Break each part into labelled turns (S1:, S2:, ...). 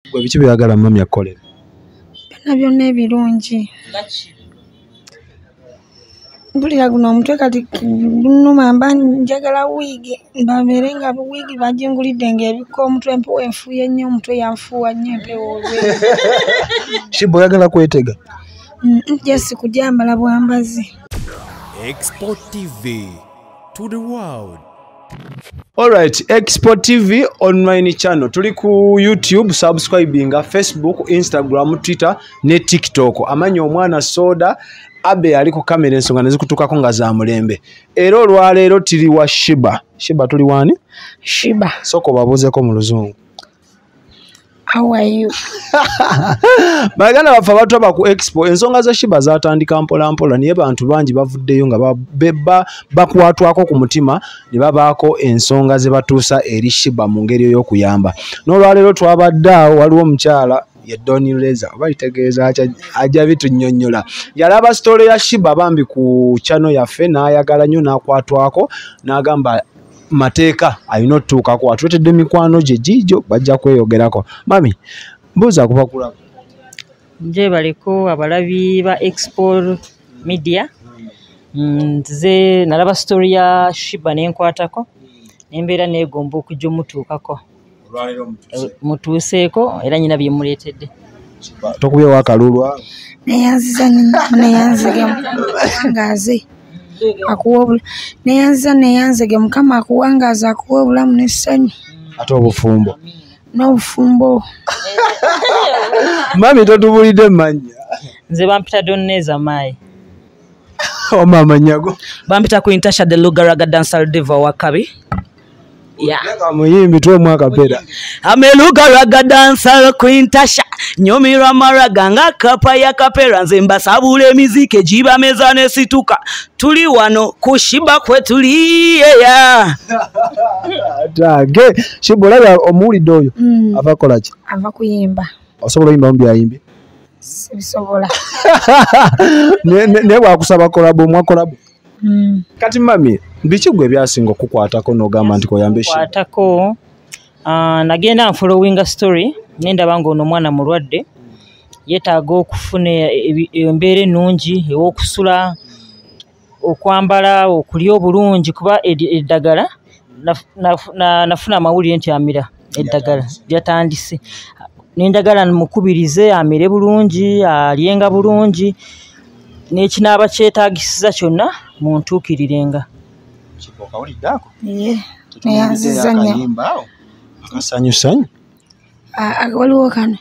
S1: Gwe biki byagala mami akolera?
S2: Byonna ebirungi. Mpulira guno omutwe kati gunuma mba njagala wiigi babeere nga wiigi bajingulidde ng'ebikka omutwe empewo enfuuye nnyo omutwe yanfuuwa nnyo empewo
S1: Sheebah oyagala kwetega?
S2: Jesi kugyambala bwambazi.
S3: xpotv to the world.
S1: Alright, xpotv online channel. Tuli ku YouTube, subscribinga, Facebook, Instagram, Twitter ne TikTok. Amanyi omwanasoda abe ali ku kamera ensonga nezikutukako nga za mulembe. Era olwaleero tiri wa Sheebah. Sheebah tuli wani?
S2: Sheebah.
S1: Soko babuuzeko mu luzungu.
S2: How are you?
S1: Baganda bafa bataba ku expo ensonga za Sheebah zatandika mpola mpola niye bantu bangi bavuddeyo nga bakwatwako ku mutima ne babaako ensonga ze batuusa eri Sheebah mu ngeri y'okuyamba. N'olwaleero twabadde awo waliwo omukyala ye Doni Leza bayitegeeza ajja bitunnyonnyola. Yalaba story ya Sheebah bambi ku channel yaffe n'ayagala nnyo n'akwatwako n'agamba mateeka alina otuukako atuletedde mikwano gye giijo bajja kweyogerako. Mami mbuuza kuba kulaba.
S4: Nje baliko abalabi ba Expo Media. Nze nalaba story ya Sheebah nenkwatako nembeera neegomba okujja omutuukako. Mutuuseeko era nyina bye muleetedde.
S1: Tokubyewo akalulwa?
S2: Neyanzige mukangaze akuwa neyanzige mukama akuwangaza akuwa obulamu n'essanyu.
S1: Ate obufumbo?
S2: N'obufumbo.
S1: Mami totubulidde mannya?
S4: Nze bampita Donneza Mai.
S1: Oma amanyago?
S4: Bampita Queen Tasha the Lugaraga dancer diva wakabi. Yeah.
S1: Muyimbi tu omwaka pera.
S4: Amelugaraga dancer Queen Tasha. Nyomira maraga nga kapa ya kapera nze mbasabula emizike jiba meza nesituka. Tuli wano ku Sheebah kwe tuli ya.
S1: Tage. Sheebah olaba omuwulidde oyo? Ava kola ki?
S2: Ava kuyimba.
S1: Osobola oyimba mu byayimbi?
S2: Sibisobola.
S1: Ne bwakusaba kolabo mwakolabo? Kati mami biki gwe byasinga okukwatako n'ogamba nti koyambe Sheebah?
S4: Kwatako nagenda nfollowinga story nendaba nga ono omwana mulwadde yeetaaga okufuna embeera ennungi ew'okusula, okwambala, okulya obulungi kuba eddagala nafuna amawulire nti amira eddagala lyatandise. Nendagala mukubirize amire bulungi, alyenga bulungi, n'ekinaaba kyetaagisiza kyonna muntuukirirenga.
S1: Okawuliddeko?
S2: Neyanziza nnyo.
S1: Akasanyusanyu?
S2: Waliwo kano.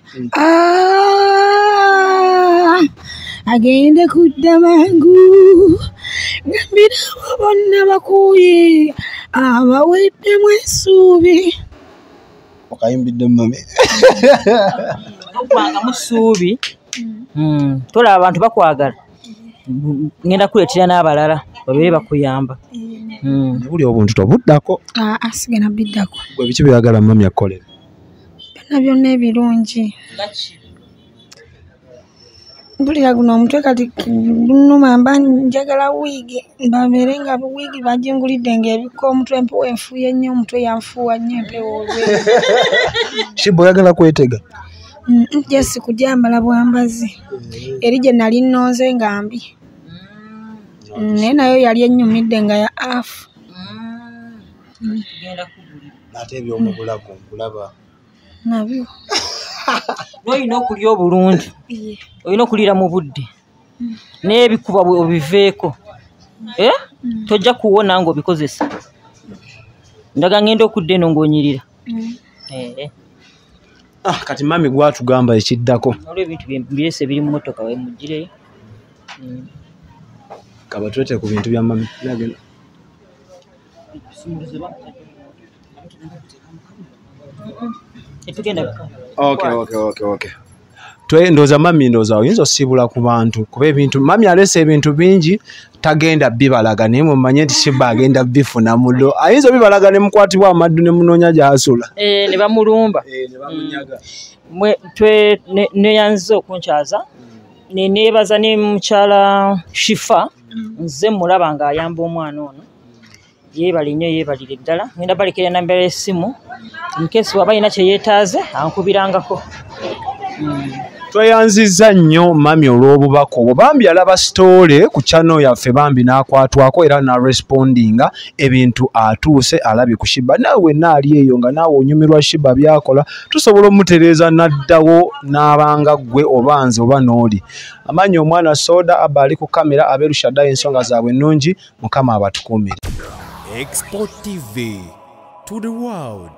S2: Agende kudda mangu gambira bonna bakuye abaweddemu essuubi.
S1: Okayimbidde mami?
S4: Okwanga mu ssuubi. Tolaba abantu bakwagala. Ngenda kuleetera n'abalala babeere bakuyamba.
S1: Buli obuntu tobuddako?
S2: Asigena biddako.
S1: Gwe biki byagala mami akolera?
S2: Byonna ebirungi. Mpulira guno omutwe kati gunuma mba njagala wiigi babeere nga wiigi bajingulidde ng'ebikka omutwe empewo enfuuye nnyo omutwe yanfuuwa nnyo empewo
S1: Sheebah oyagala kwetega?
S2: Jesi kugyambala bwambazi. Eri gye nali nnonze nga mbi. Naye nayo yali ennyumidde nga ya afu.
S1: Ate ebyomubulago nkulaba.
S2: Nabyo.
S4: Olina okulya obulungi. Olina okulira mu budde. N'ebikuba obiveeko. Tojja kuwona ng'obikozesa. Ndaga ngenda okudda eno ng'onyirira.
S1: Kati mami gwatugamba ekiddako.
S4: Olwo ebintu byese biri mu mmotoka we mugireyo.
S1: Kaba tulete ku bintu bya mami. Okay. Ndoza mami ndoza oyinza osibula ku bantu kuba ebintu mami alese ebintu bingi tagenda bibalaga naye mumanye nti Sheebah agenda bifuna mulo ayinza bibalaga ne mukwatibwa amaddu ne munoonya gy'asula
S4: ne bamulumba
S1: ne bamunyaga
S4: ne yanziza okunkyaza ne neebaza ne mukyala Shifa nze mulaba nga ayamba omwana ono
S5: yeebale nnyo yeebalire ddala ngenda balekera nambala y'essimu nkesi waba alina kye yeetaaze ankubirangako.
S1: Tweyanzizza nnyo mami olw'obubaka obwo. Bambi alaba sitoole ku channel yaffe Bambi n'akwatwako era n'arespondinga ebintu atuuse alabye ku Sheebah. Naawe wenna ali eyo nga naawe onyumirwa Sheebah byakola tusobola omutereeza n'addawo n'abanga ggwe oba nze oba n'oli. Amanyi omwanasoda aba ali ku kamera abeerushaddayo ensonga zaabwe ennungi Mukama abatukuumire.
S3: xpotv to the world.